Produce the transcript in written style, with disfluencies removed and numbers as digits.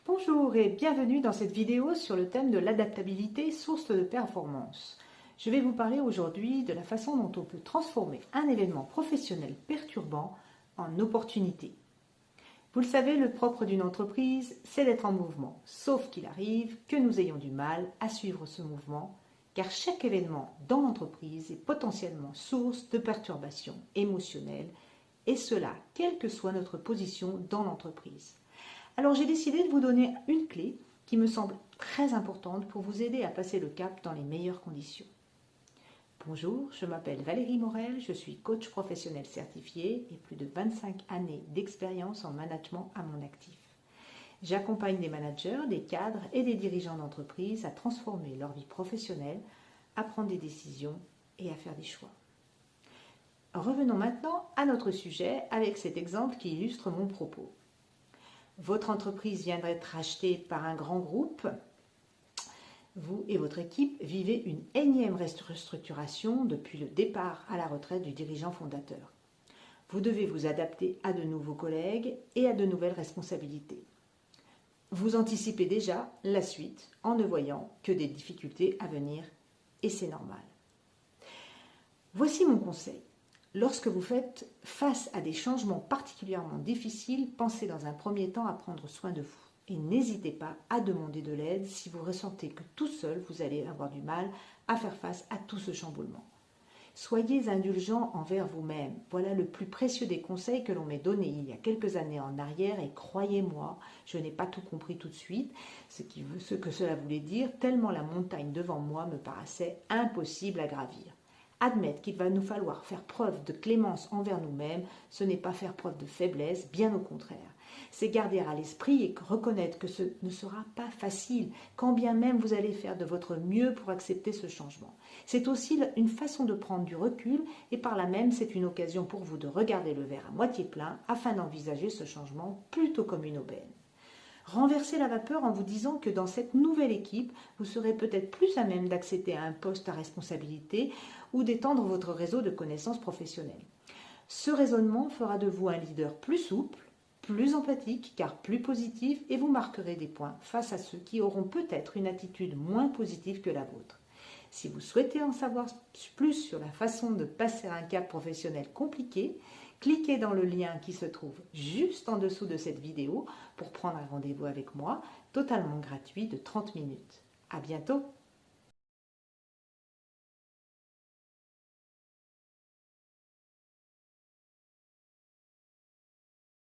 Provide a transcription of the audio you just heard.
Bonjour et bienvenue dans cette vidéo sur le thème de l'adaptabilité, source de performance. Je vais vous parler aujourd'hui de la façon dont on peut transformer un événement professionnel perturbant en opportunité. Vous le savez, le propre d'une entreprise, c'est d'être en mouvement, sauf qu'il arrive que nous ayons du mal à suivre ce mouvement, car chaque événement dans l'entreprise est potentiellement source de perturbations émotionnelles, et cela, quelle que soit notre position dans l'entreprise. Alors j'ai décidé de vous donner une clé qui me semble très importante pour vous aider à passer le cap dans les meilleures conditions. Bonjour, je m'appelle Valérie Morel, je suis coach professionnel certifié et plus de 25 années d'expérience en management à mon actif. J'accompagne des managers, des cadres et des dirigeants d'entreprise à transformer leur vie professionnelle, à prendre des décisions et à faire des choix. Revenons maintenant à notre sujet avec cet exemple qui illustre mon propos. Votre entreprise vient d'être rachetée par un grand groupe. Vous et votre équipe vivez une énième restructuration depuis le départ à la retraite du dirigeant fondateur. Vous devez vous adapter à de nouveaux collègues et à de nouvelles responsabilités. Vous anticipez déjà la suite en ne voyant que des difficultés à venir et c'est normal. Voici mon conseil. Lorsque vous faites face à des changements particulièrement difficiles, pensez dans un premier temps à prendre soin de vous. Et n'hésitez pas à demander de l'aide si vous ressentez que tout seul, vous allez avoir du mal à faire face à tout ce chamboulement. Soyez indulgent envers vous-même. Voilà le plus précieux des conseils que l'on m'ait donné il y a quelques années en arrière et croyez-moi, je n'ai pas tout compris tout de suite, ce que cela voulait dire, tellement la montagne devant moi me paraissait impossible à gravir. Admettre qu'il va nous falloir faire preuve de clémence envers nous-mêmes, ce n'est pas faire preuve de faiblesse, bien au contraire. C'est garder à l'esprit et reconnaître que ce ne sera pas facile, quand bien même vous allez faire de votre mieux pour accepter ce changement. C'est aussi une façon de prendre du recul et par là même c'est une occasion pour vous de regarder le verre à moitié plein afin d'envisager ce changement plutôt comme une aubaine. Renversez la vapeur en vous disant que dans cette nouvelle équipe, vous serez peut-être plus à même d'accéder à un poste à responsabilité ou d'étendre votre réseau de connaissances professionnelles. Ce raisonnement fera de vous un leader plus souple, plus empathique car plus positif et vous marquerez des points face à ceux qui auront peut-être une attitude moins positive que la vôtre. Si vous souhaitez en savoir plus sur la façon de passer un cap professionnel compliqué, cliquez dans le lien qui se trouve juste en dessous de cette vidéo pour prendre un rendez-vous avec moi, totalement gratuit de 30 minutes. À bientôt!